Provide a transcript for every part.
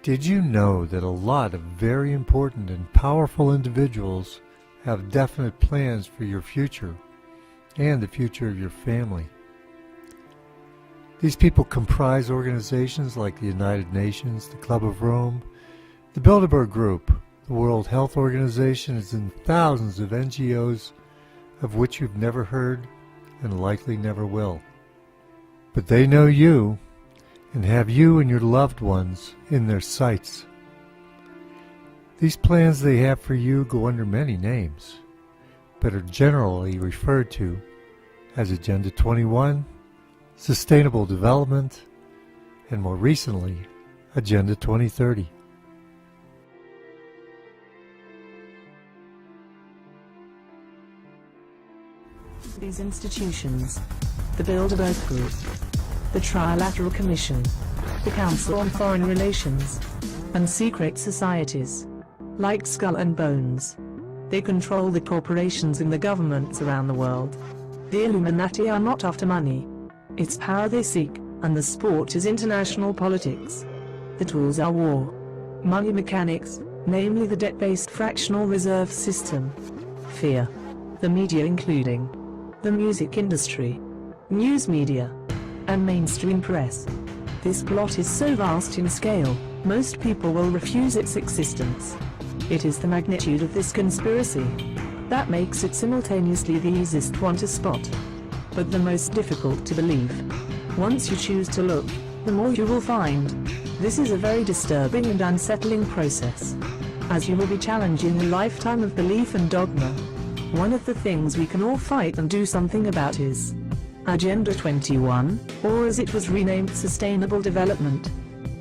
Did you know that a lot of very important and powerful individuals have definite plans for your future and the future of your family? These people comprise organizations like the United Nations, the Club of Rome, the Bilderberg Group, the World Health Organization, and thousands of NGOs of which you've never heard and likely never will. But they know you and have you and your loved ones in their sights. These plans they have for you go under many names, but are generally referred to as Agenda 21, Sustainable Development, and more recently, Agenda 2030. These institutions, the Bilderberg Group, the Trilateral Commission, the Council on Foreign Relations, and secret societies, like Skull and Bones. They control the corporations and the governments around the world. The Illuminati are not after money. It's power they seek, and the sport is international politics. The tools are war. Money mechanics, namely the debt-based fractional reserve system. Fear. The media including the music industry, news media, and mainstream press. This plot is so vast in scale, most people will refuse its existence. It is the magnitude of this conspiracy that makes it simultaneously the easiest one to spot, but the most difficult to believe. Once you choose to look, the more you will find. This is a very disturbing and unsettling process, as you will be challenging a lifetime of belief and dogma. One of the things we can all fight and do something about is Agenda 21, or as it was renamed, Sustainable Development.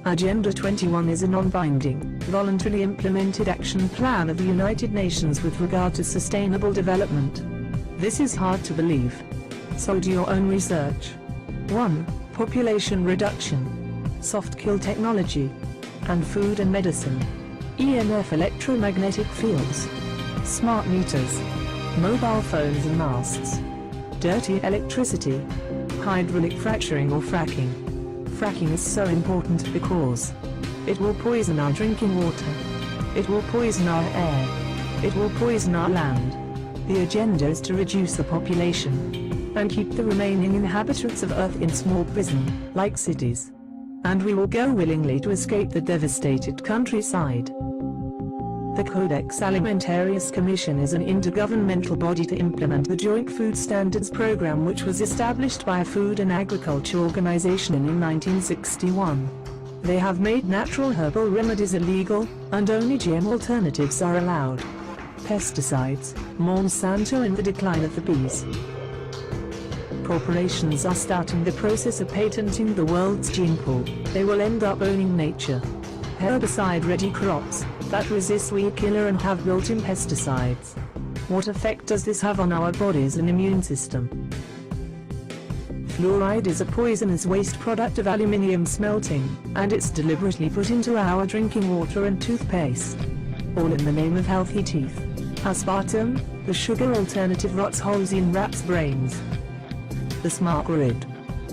Agenda 21 is a non-binding, voluntarily implemented action plan of the United Nations with regard to sustainable development. This is hard to believe, so do your own research. 1. Population reduction, soft kill technology, and food and medicine, EMF electromagnetic fields, smart meters, mobile phones and masts, dirty electricity, hydraulic fracturing or fracking. Fracking is so important because it will poison our drinking water, it will poison our air, it will poison our land. The agenda is to reduce the population and keep the remaining inhabitants of Earth in small prison, like cities. And we will go willingly to escape the devastated countryside. The Codex Alimentarius Commission is an intergovernmental body to implement the Joint Food Standards Program, which was established by a Food and Agriculture Organization in 1961. They have made natural herbal remedies illegal, and only GM alternatives are allowed. Pesticides, Monsanto and the decline of the bees. Corporations are starting the process of patenting the world's gene pool. They will end up owning nature. Herbicide-ready crops that resist weed killer and have built-in pesticides. What effect does this have on our bodies and immune system? Fluoride is a poisonous waste product of aluminium smelting, and it's deliberately put into our drinking water and toothpaste, all in the name of healthy teeth. Aspartame, the sugar alternative, rots holes in rats' brains. The smart grid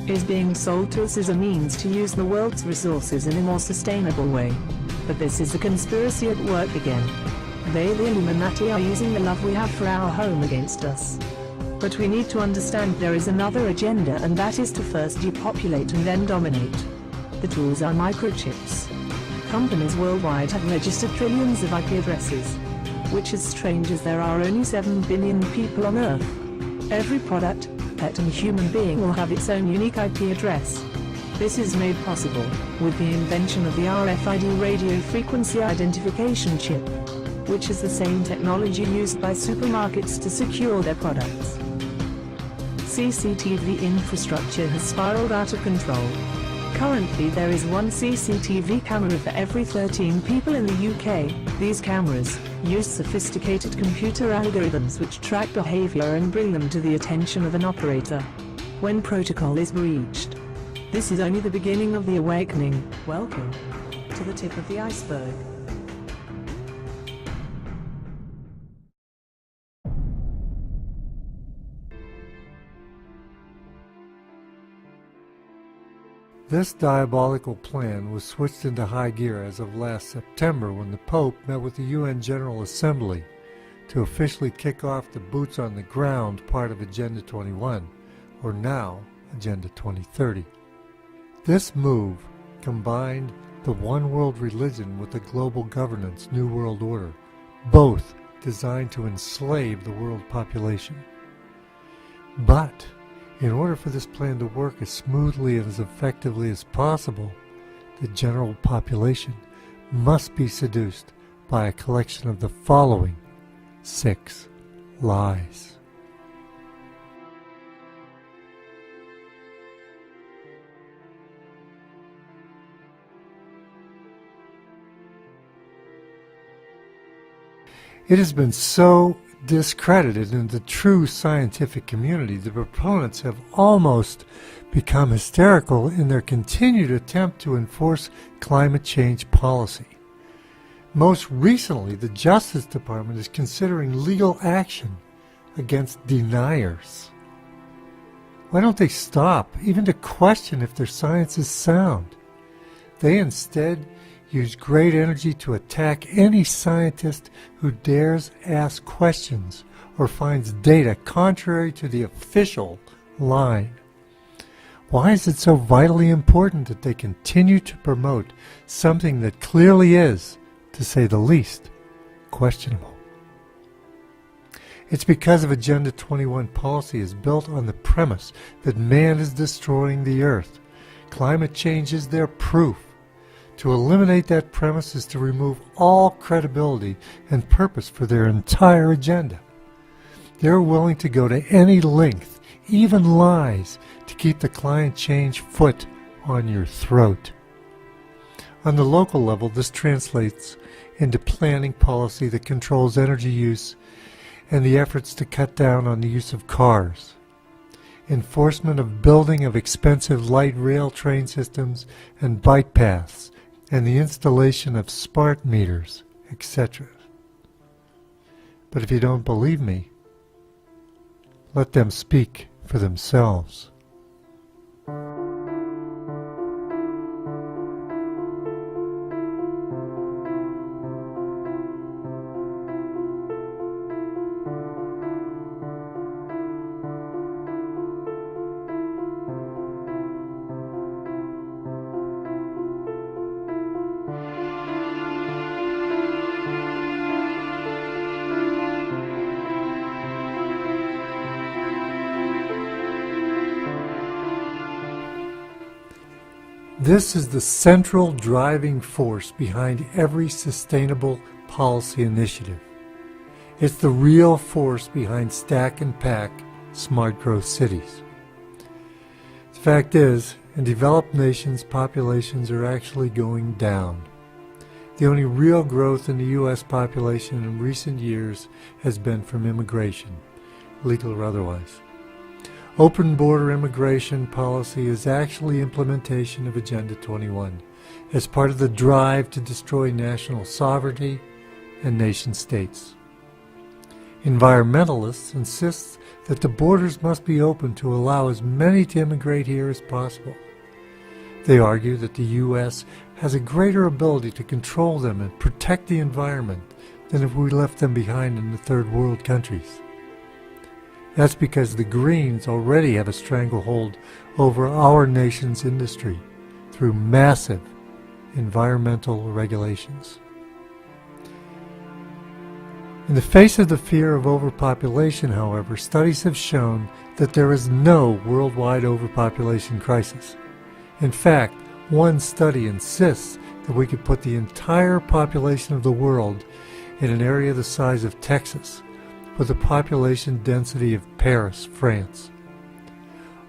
is being sold to us as a means to use the world's resources in a more sustainable way. But this is a conspiracy at work again. They, the Illuminati, are using the love we have for our home against us. But we need to understand there is another agenda, and that is to first depopulate and then dominate. The tools are microchips. Companies worldwide have registered trillions of IP addresses, which is strange as there are only 7 billion people on Earth. Every product, pet and human being will have its own unique IP address. This is made possible with the invention of the RFID radio frequency identification chip, which is the same technology used by supermarkets to secure their products. CCTV infrastructure has spiraled out of control. Currently there is one CCTV camera for every 13 people in the UK. These cameras use sophisticated computer algorithms which track behavior and bring them to the attention of an operator when protocol is breached. This is only the beginning of the awakening. Welcome to the tip of the iceberg. This diabolical plan was switched into high gear as of last September when the Pope met with the UN General Assembly to officially kick off the boots on the ground part of Agenda 21, or now Agenda 2030. This move combined the one world religion with the global governance New World Order, both designed to enslave the world population. But in order for this plan to work as smoothly and as effectively as possible, the general population must be seduced by a collection of the following 6 lies. It has been so discredited in the true scientific community, the proponents have almost become hysterical in their continued attempt to enforce climate change policy. Most recently, the Justice Department is considering legal action against deniers. Why don't they stop even to question if their science is sound? They instead use great energy to attack any scientist who dares ask questions or finds data contrary to the official line. Why is it so vitally important that they continue to promote something that clearly is, to say the least, questionable? It's because of Agenda 21 policy is built on the premise that man is destroying the earth. Climate change is their proof. To eliminate that premise is to remove all credibility and purpose for their entire agenda. They're willing to go to any length, even lies, to keep the climate change foot on your throat. On the local level, this translates into planning policy that controls energy use and the efforts to cut down on the use of cars, enforcement of building of expensive light rail train systems and bike paths, and the installation of smart meters, etc. But if you don't believe me, let them speak for themselves. This is the central driving force behind every sustainable policy initiative. It's the real force behind Stack and Pack smart growth cities. The fact is, in developed nations, populations are actually going down. The only real growth in the U.S. population in recent years has been from immigration, legal or otherwise. Open border immigration policy is actually implementation of Agenda 21 as part of the drive to destroy national sovereignty and nation states. Environmentalists insist that the borders must be open to allow as many to immigrate here as possible. They argue that the U.S. has a greater ability to control them and protect the environment than if we left them behind in the third world countries. That's because the Greens already have a stranglehold over our nation's industry through massive environmental regulations. In the face of the fear of overpopulation, however, studies have shown that there is no worldwide overpopulation crisis. In fact, one study insists that we could put the entire population of the world in an area the size of Texas, with a population density of Paris, France.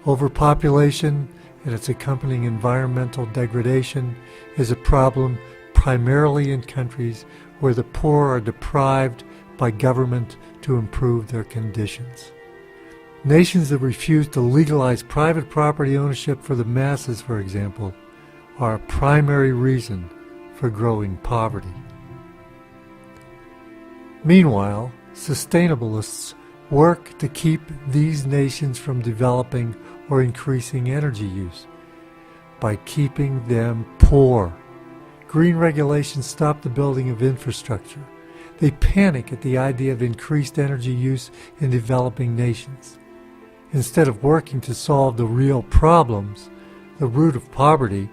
Overpopulation and its accompanying environmental degradation is a problem primarily in countries where the poor are deprived by government to improve their conditions. Nations that refuse to legalize private property ownership for the masses, for example, are a primary reason for growing poverty. Meanwhile, sustainabilists work to keep these nations from developing or increasing energy use. by keeping them poor. Green regulations stop the building of infrastructure. They panic at the idea of increased energy use in developing nations. Instead of working to solve the real problems, the root of poverty,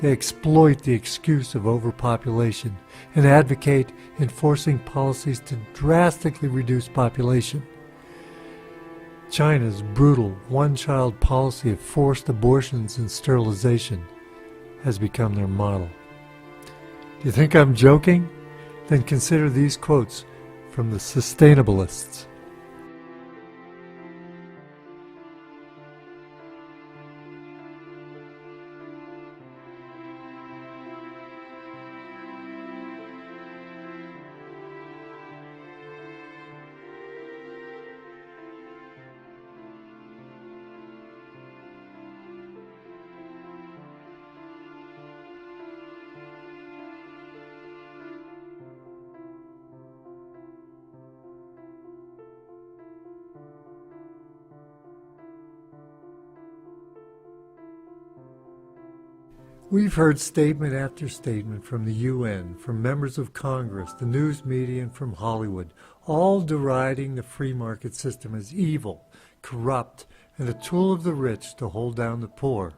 they exploit the excuse of overpopulation and advocate enforcing policies to drastically reduce population. China's brutal one-child policy of forced abortions and sterilization has become their model. Do you think I'm joking? Then consider these quotes from the sustainabilists. We've heard statement after statement from the UN, from members of Congress, the news media, and from Hollywood, all deriding the free market system as evil, corrupt, and a tool of the rich to hold down the poor.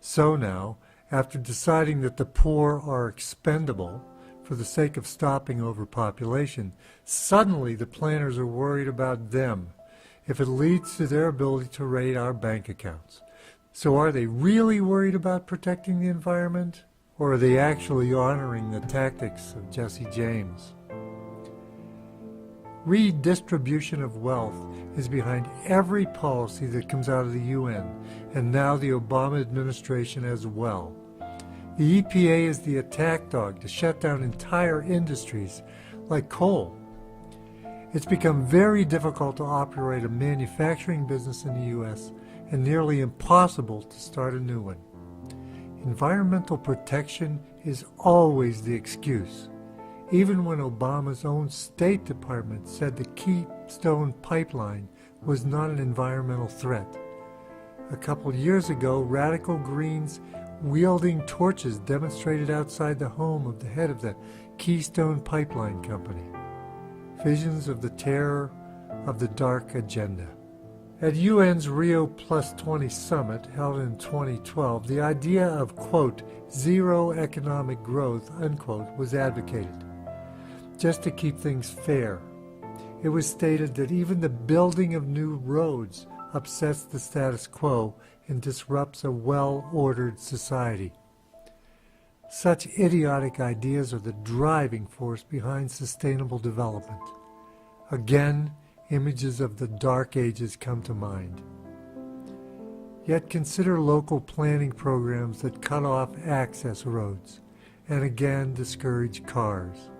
So now, after deciding that the poor are expendable for the sake of stopping overpopulation, suddenly the planners are worried about them if it leads to their ability to raid our bank accounts. So are they really worried about protecting the environment, or are they actually honoring the tactics of Jesse James? Redistribution of wealth is behind every policy that comes out of the UN, and now the Obama administration as well. The EPA is the attack dog to shut down entire industries like coal. It's become very difficult to operate a manufacturing business in the U.S., and nearly impossible to start a new one. Environmental protection is always the excuse, even when Obama's own State Department said the Keystone Pipeline was not an environmental threat. A couple years ago, radical Greens wielding torches demonstrated outside the home of the head of the Keystone Pipeline Company. Visions of the terror of the dark agenda. At UN's Rio Plus 20 summit held in 2012, the idea of, quote, zero economic growth, unquote, was advocated, just to keep things fair. It was stated that even the building of new roads upsets the status quo and disrupts a well-ordered society. Such idiotic ideas are the driving force behind sustainable development. Again, images of the Dark Ages come to mind. Yet consider local planning programs that cut off access roads and again discourage cars.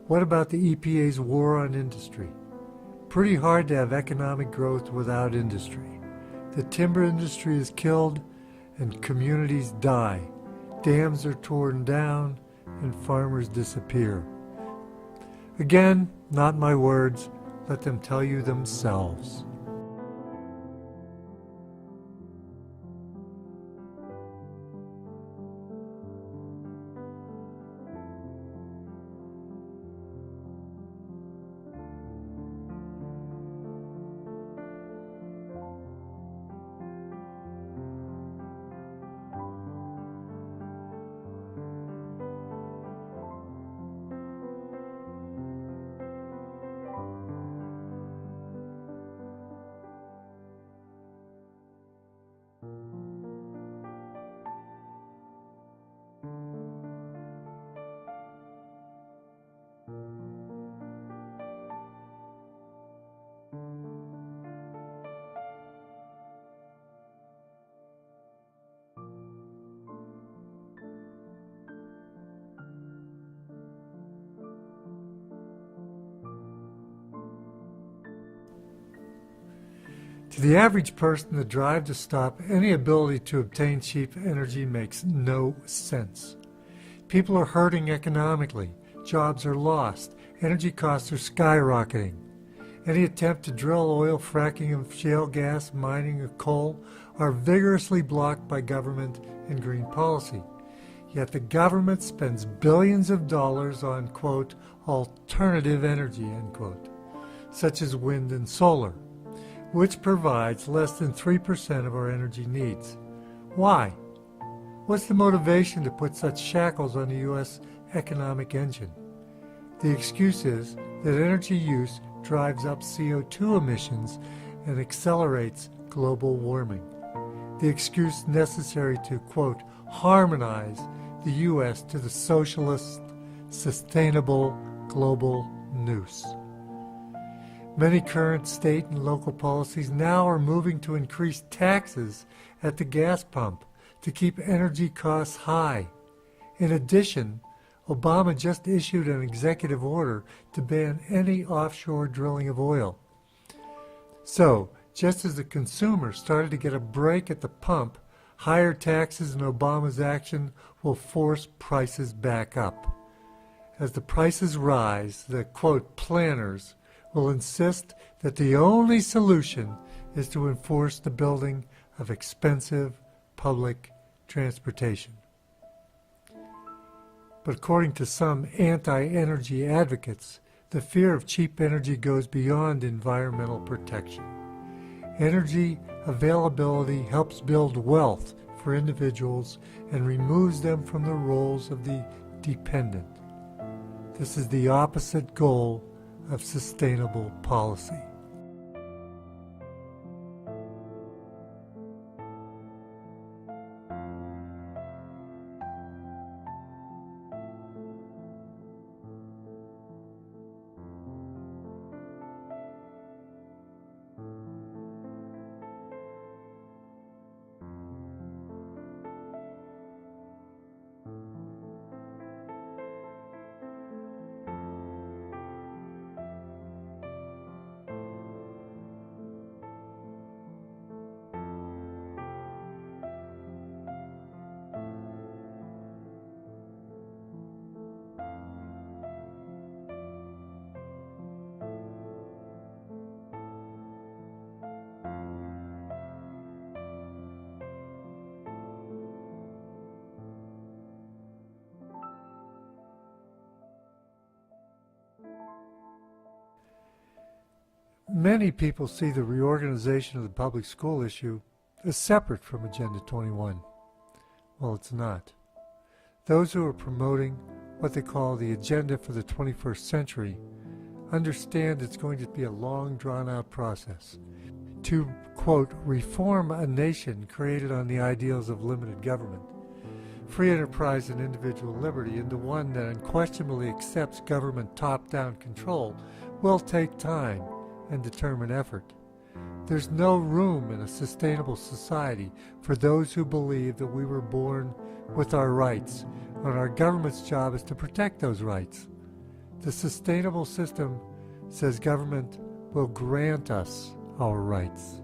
What about the EPA's war on industry? Pretty hard to have economic growth without industry. The timber industry is killed and communities die. Dams are torn down and farmers disappear. Again, not my words. Let them tell you themselves. To the average person, the drive to stop any ability to obtain cheap energy makes no sense. People are hurting economically, jobs are lost, energy costs are skyrocketing. Any attempt to drill oil, fracking of shale gas, mining of coal are vigorously blocked by government and green policy. Yet the government spends billions of dollars on, quote, alternative energy, end quote, such as wind and solar, which provides less than 3% of our energy needs. Why? What's the motivation to put such shackles on the U.S. economic engine? The excuse is that energy use drives up CO2 emissions and accelerates global warming. The excuse necessary to, quote, harmonize the U.S. to the socialist, sustainable global noose. Many current state and local policies now are moving to increase taxes at the gas pump to keep energy costs high. In addition, Obama just issued an executive order to ban any offshore drilling of oil. So, just as the consumer started to get a break at the pump, higher taxes and Obama's action will force prices back up. As the prices rise, the, quote, planners will insist that the only solution is to enforce the building of expensive public transportation. But according to some anti-energy advocates, the fear of cheap energy goes beyond environmental protection. Energy availability helps build wealth for individuals and removes them from the roles of the dependent. This is the opposite goal of sustainable policy. Many people see the reorganization of the public school issue as separate from Agenda 21. Well, it's not. Those who are promoting what they call the agenda for the 21st century understand it's going to be a long, drawn-out process to, quote, reform a nation created on the ideals of limited government, free enterprise and individual liberty into one that unquestionably accepts government top-down control will take time and determined effort. There's no room in a sustainable society for those who believe that we were born with our rights, and our government's job is to protect those rights. The sustainable system says government will grant us our rights.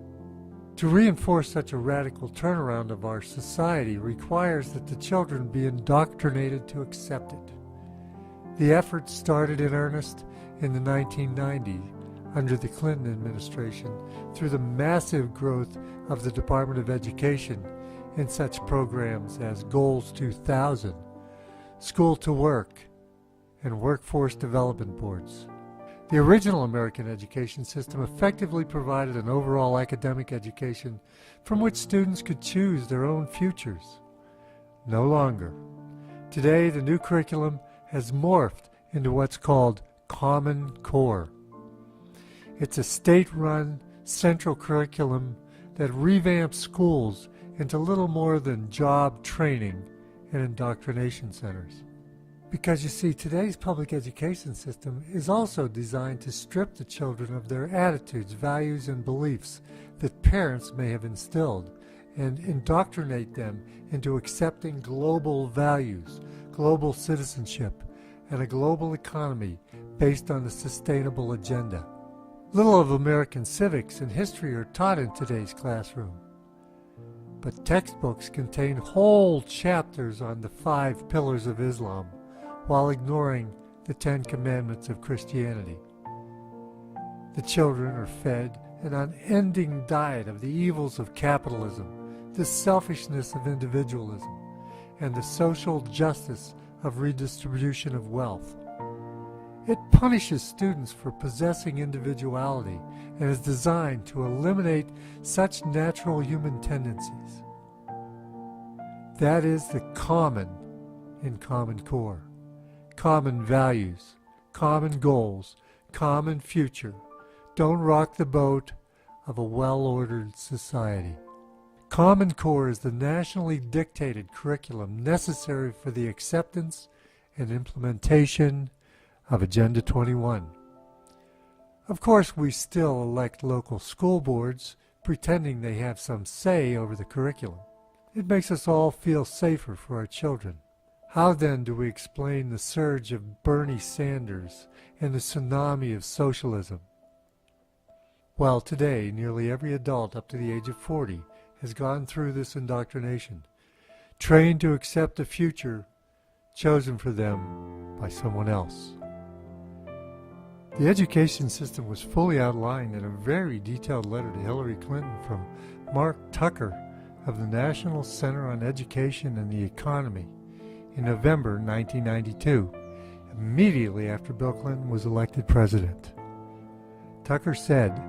To reinforce such a radical turnaround of our society requires that the children be indoctrinated to accept it. The effort started in earnest in the 1990s under the Clinton administration through the massive growth of the Department of Education in such programs as Goals 2000, School to Work, and Workforce Development Boards. The original American education system effectively provided an overall academic education from which students could choose their own futures. No longer. Today, the new curriculum has morphed into what's called Common Core. It's a state-run central curriculum that revamps schools into little more than job training and indoctrination centers. Because you see, today's public education system is also designed to strip the children of their attitudes, values, and beliefs that parents may have instilled and indoctrinate them into accepting global values, global citizenship, and a global economy based on the sustainable agenda. Little of American civics and history are taught in today's classroom, but textbooks contain whole chapters on the 5 pillars of Islam, while ignoring the 10 commandments of Christianity. The children are fed an unending diet of the evils of capitalism, the selfishness of individualism, and the social justice of redistribution of wealth. It punishes students for possessing individuality and is designed to eliminate such natural human tendencies. That is the common in Common Core. Common values, common goals, common future. Don't rock the boat of a well-ordered society. Common Core is the nationally dictated curriculum necessary for the acceptance and implementation of Agenda 21. Of course, we still elect local school boards, pretending they have some say over the curriculum. It makes us all feel safer for our children. How then do we explain the surge of Bernie Sanders and the tsunami of socialism? Well, today, nearly every adult up to the age of 40 has gone through this indoctrination, trained to accept a future chosen for them by someone else. The education system was fully outlined in a very detailed letter to Hillary Clinton from Mark Tucker of the National Center on Education and the Economy in November 1992, immediately after Bill Clinton was elected president. Tucker said,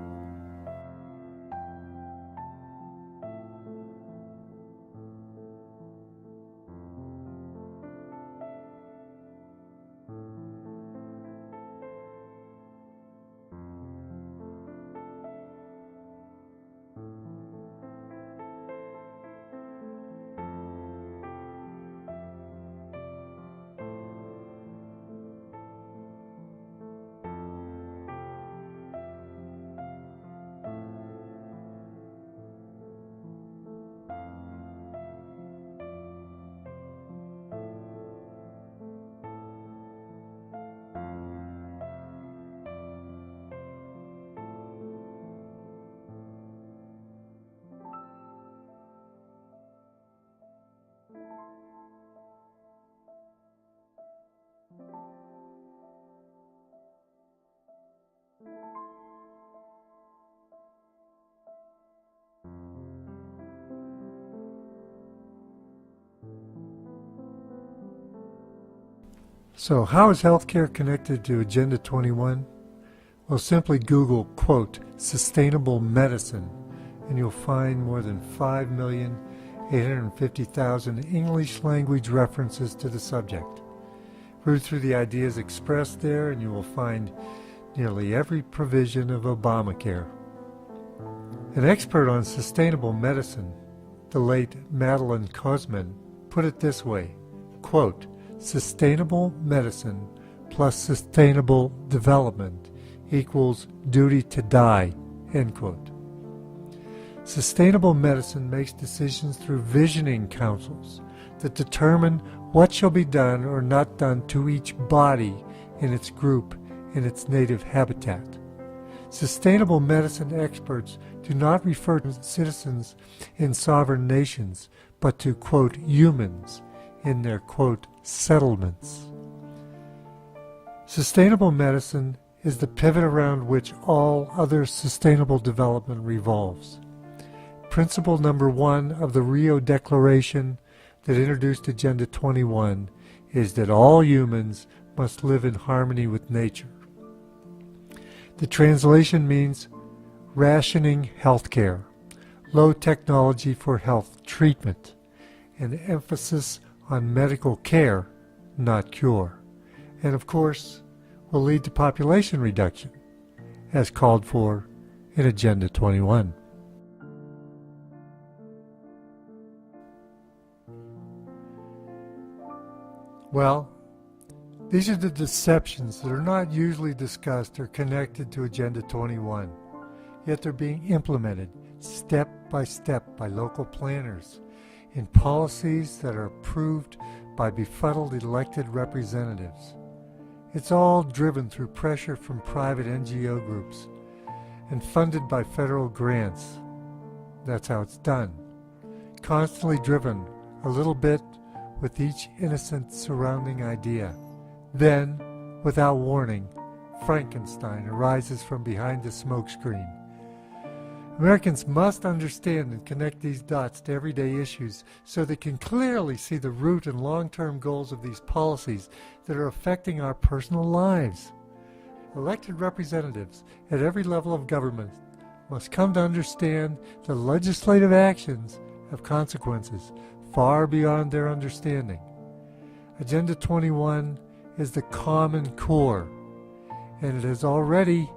so how is healthcare connected to Agenda 21? Well, simply Google, quote, sustainable medicine, and you'll find more than 5,850,000 English language references to the subject. Read through the ideas expressed there, and you will find nearly every provision of Obamacare. An expert on sustainable medicine, the late Madeline Cosman, put it this way, quote, sustainable medicine plus sustainable development equals duty to die, end quote. Sustainable medicine makes decisions through visioning councils that determine what shall be done or not done to each body in its group in its native habitat. Sustainable medicine experts do not refer to citizens in sovereign nations, but to, quote, humans in their, quote, settlements. Sustainable medicine is the pivot around which all other sustainable development revolves. Principle number 1 of the Rio Declaration that introduced Agenda 21 is that all humans must live in harmony with nature. The translation means rationing healthcare, low technology for health treatment, and emphasis on medical care, not cure, and of course will lead to population reduction, as called for in Agenda 21. Well, these are the deceptions that are not usually discussed or connected to Agenda 21, yet they're being implemented step by step by local planners in policies that are approved by befuddled elected representatives. It's all driven through pressure from private NGO groups and funded by federal grants. That's how it's done. Constantly driven a little bit with each innocent surrounding idea. Then, without warning, Frankenstein arises from behind the smokescreen. Americans must understand and connect these dots to everyday issues so they can clearly see the root and long-term goals of these policies that are affecting our personal lives. Elected representatives at every level of government must come to understand that legislative actions have consequences far beyond their understanding. Agenda 21 is the Common Core, and it has already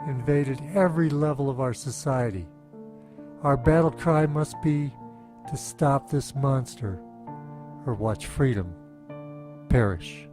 invaded every level of our society. Our battle cry must be to stop this monster or watch freedom perish.